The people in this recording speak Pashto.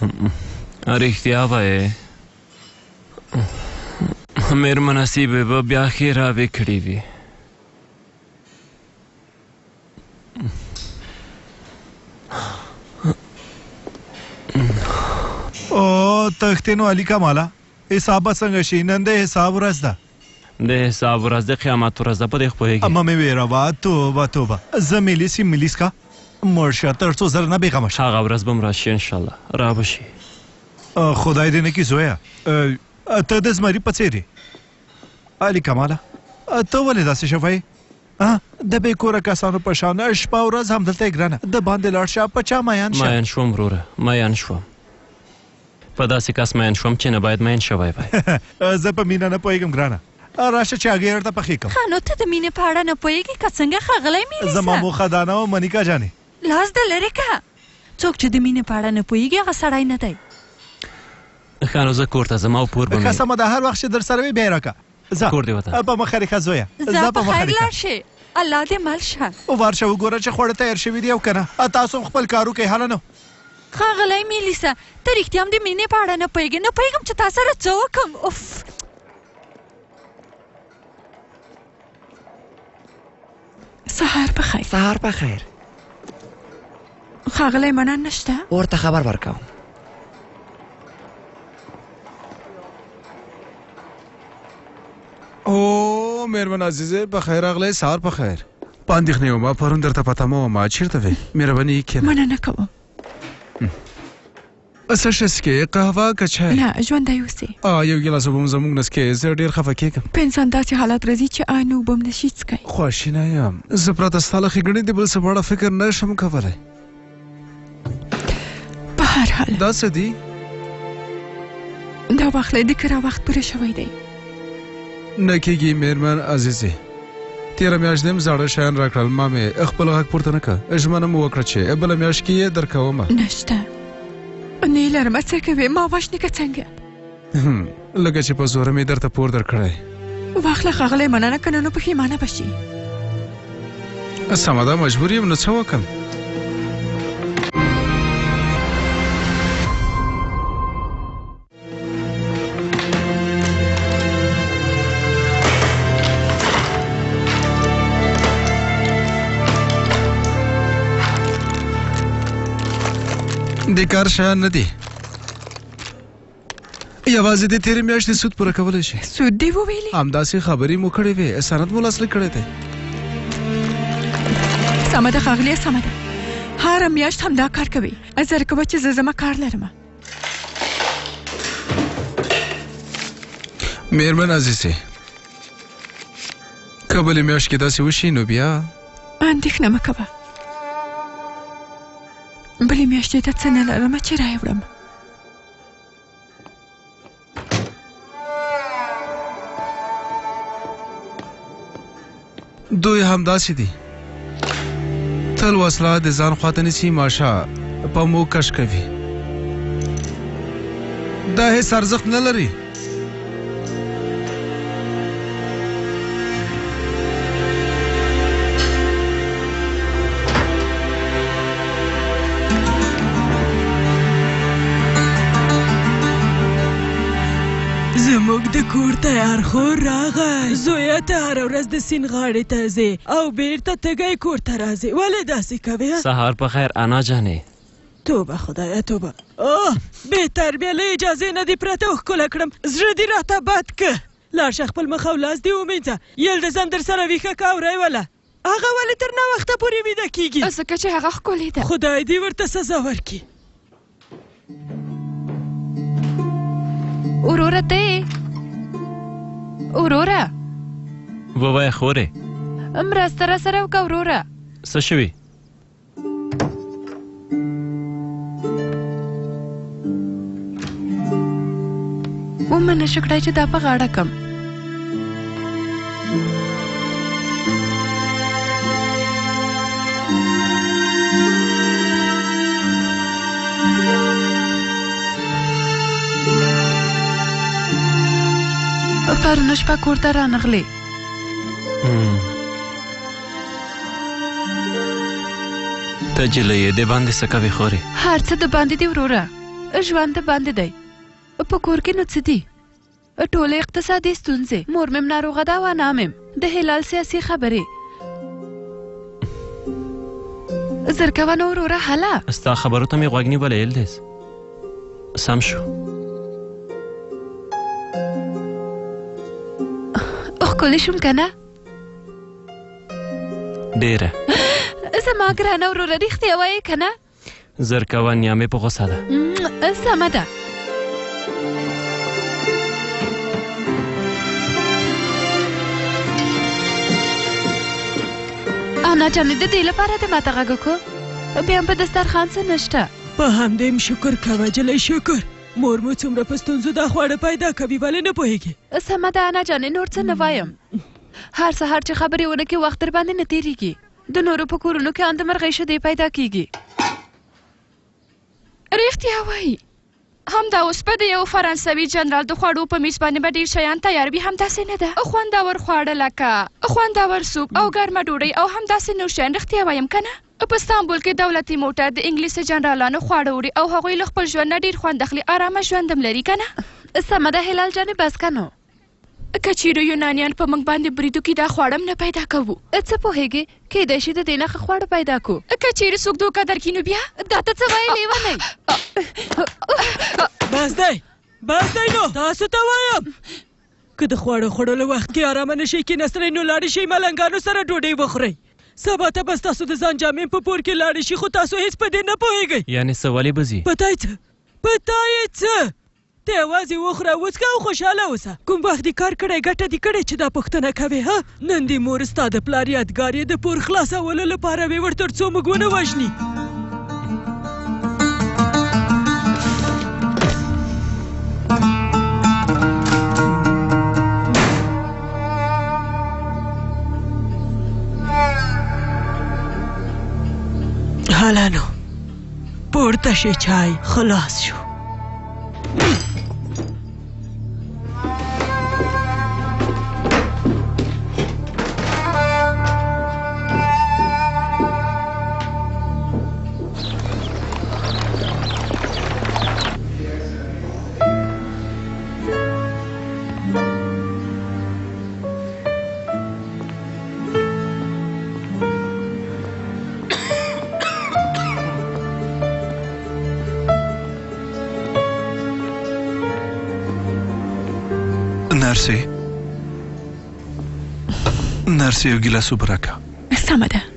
رښتیا وایې مېرمن نصیبې به بیا ښې راوې کړې وي. او تښتې نو علي کماله حساب به څنګه شي؟ نن د حساب ورځ ده. د حساب ورځ د قیامت ورځ ده، په دې پوهېږې؟ اما مې ویروه توبه توبه. زه ملیس کا مړ شه تر څو زر نه بېغمه شه. هغه ورځ به م راشي انشاءالله، را به شي. خدای دې نه کړي زویه ته د زمري په څېر یې. علي کماله ته ولې داسې شوی؟ د بې کوره کسانو په شان شپه ورځ همدلته یې ګرانه د باندې لاړ شه په چا مین شه. مین شوم وروره، مین شوم. په داسې کس مین شوم چې نه باید مین شوی وای. زه په مینه نه پوهېږم ګرانه. راشه چې هګۍ درته پخې کړم. ښه نو ته د مینې په اړه نه پوهېږې که څنګه ښاغلی میلیسه؟ زما موخه دا نه وه منیکا جانې. لاس د لرې که څوک چې د مینې په اړه نه پوهېږي هغه سړی نه دی. ښه نو زه کور ته ځم او پور به مې ښه سمه ده هر وخت چې در سره وي بیا یې راکړه. ځه کور دې وته په مخه ریښه زویه. ځه په خیر لاړ شې، الله دې مل شه. ورشه وګوره چې خواړه تیار شوي دي او که نه تاسو هم خپل کار وکړئ هله نو. ښاغلی میلیسه ته رښتیا هم د مینې په اړه نه پوهېږې؟ نه پوهېږم چې تا سره څه وکړم. اوف سهار بخیر. سهار بخیر. ښاغلی منان نشته؟ ورته خبر ورکوم. او مېرمن عزیزه بخیر راغلی. سهار بخیر. په اندېښنې ومه پرون درته پته مه ومه چېرته وې؟ مهرباني کښېنه. مننه کوم. څه شی څښې؟ قهوه که چای؟ نه ژوندی اوسې. یو ګیلاس اوبه هم زموږ نه څښې؟ زه ډېر خفه کېږم. په انسان داسې حالات راځي چې ان اوبه هم نشي څښی. خواشینی یم. زه پرته ستا له ښېګڼې د بل څه په اړه فکر نه شم کولی. په هر حال دا څه دي؟ دا واخلی د کره وخت پوره شوی دی. نه کېږي مېرمن عزیزې. تېره میاشت دې م زاړه شیان راکړل، ما مې خپل غږ پورته نه کړه. ژمنه مې وکړه چې بله میاشت کې یې درکومه. نشته نه یې لرمه. څه کوې؟ ما وژنې که څنګه؟ لکه چې په زوره مې درته پور درکړی. واخله ښاغلی مننه که نه نو پښېمانه به شي. سمه ده مجبور یم نو څه وکړم. د کار شیان نه دي، یوازې د تېرې میاشتې سود پوره کولی شي. سود دې وویلې؟ همداسې خبرې مو کړې وې، سند مو لاسلیک کړی دی. سمه ده ښاغلیه سمه ده. هره میاشت همدا کار کوي. زر کوه چې زه زما کار لرمه. مېرمن عزیزې که بلې میاشت کې داسې وشي نو بیا اندېښنه مه کوه. بلې میاشتې ته څه نه لرمه چې رایې وړم. دوی همداسې دي، تل وسله د ځان خواته نیسي، ماشه په مو کش کوي. دا هیڅ ارزښت نه لري. زموږ د کور تیار خور راغی. زویه ته هره ورځ د سیند غاړې ته ځې او بیرته تږی کور ته راځې. ولې داسې کوې؟ سهار په خیر انا جانې. توبه خدایه توبه. بې تربیه له اجازې نه دې پرته وښکله کړم. زړه دې راته بد که. لاړ شه خپل مخ او لاس دې ومینځه. یل د ځان در سره ویښه که او وله. هغه ولې تر ناوخته پورې ویده کېږي؟ ځکه چې هغه ښکلې ده. خدای دې ورته سزا ورکړي. وروره ته یې؟ وروره ووایه خورې. مرسته را سره وکړه وروره. څه شوي؟ ومنه شکړی چې دا په غاړه کم. پرونه شپه کور ته رانغلې. ته جلۍ یې د باندې څه کوې خورې؟ هر څه د باندې دي وروره. ژوند باندې دی په کور کې نو څه دي ټولې اقتصادي ستونزې مور مې ناروغه ده او انا مې د هلال سیاسي خبرې زر کوه نو وروره هله ستا خبرو ته مې غوږ نیولی یلدیز سم شو ښکلې شوم که نه ډېره زما ګرانه وروره رښتیا وایې که نه زر کوه نیا مې په غوسه ده سمه ده انا جانې د دې لپاره دې ماته غږ وکړو بیا هم په دسترخوان څه نشته په همدې م شکر کوه جلی شکر مور مو څومره په ستونزو دا خواړه پیدا کوي ولې نه پوهېږې سمه ده انا جانې نور څه نه وایم هر سهار چې خبرې ونه کړې وخت در باندې نه تېرېږي د نورو په کورونو کې ان د مرغۍ شیدې پیدا کېږي رښتیا وایي همدا اوس به د یو فرانسوي جنرال د خوړو په میز باندې به ډېر شیان تیار وي همداسې نه ده خوندور خواړه لکه خوندور سوپ او ګرمه ډوډۍ او همداسې نور شیان رښتیا وایم که نه په استانبول کې دولتي موټر د انګلیس جنرالانو خواړه وړي او هغوی له خپل ژوند نه ډېر خوند اخلي ارامه ژوند هم لري که نه سمه ده هلال جانې بس که نو که چیرې یونانیان په موږ باندې بریدو کې دا خواړه هم نه پیدا کوو څه پوهېږې کیدای شي د دې نه ښه خواړه پیدا کړو که چیرې څوک دوکه درکړي نو بیا دا ته څه وایې لیونی بس دی نو تاسو ته وایم که د خواړو خوړلو وخت کې ارامه نه شئ کېناستلی نو لاړې شئ ملنګانو سره ډوډۍ وخورئ سبا ته بس تاسو د ځان جامې په پور کې لاړې شي خو تاسو هېڅ په دې نه پوهېږئ یعنې څه ولې به ځي پته یې څه ته یوازې وخوره وڅکه او خوشحاله اوسه کوم وخت دې کار کړی ګټه دې کړې چې دا پوښتنه کوې ها نن دې مور ستا د پلار یادګار یې د پور خلاصولو لپاره ویوړ تر څو موږ ونه وژني حالا نو پورته شي چای خلاص شو نرسي یو ګیلاس اوبه راکړه سمه ده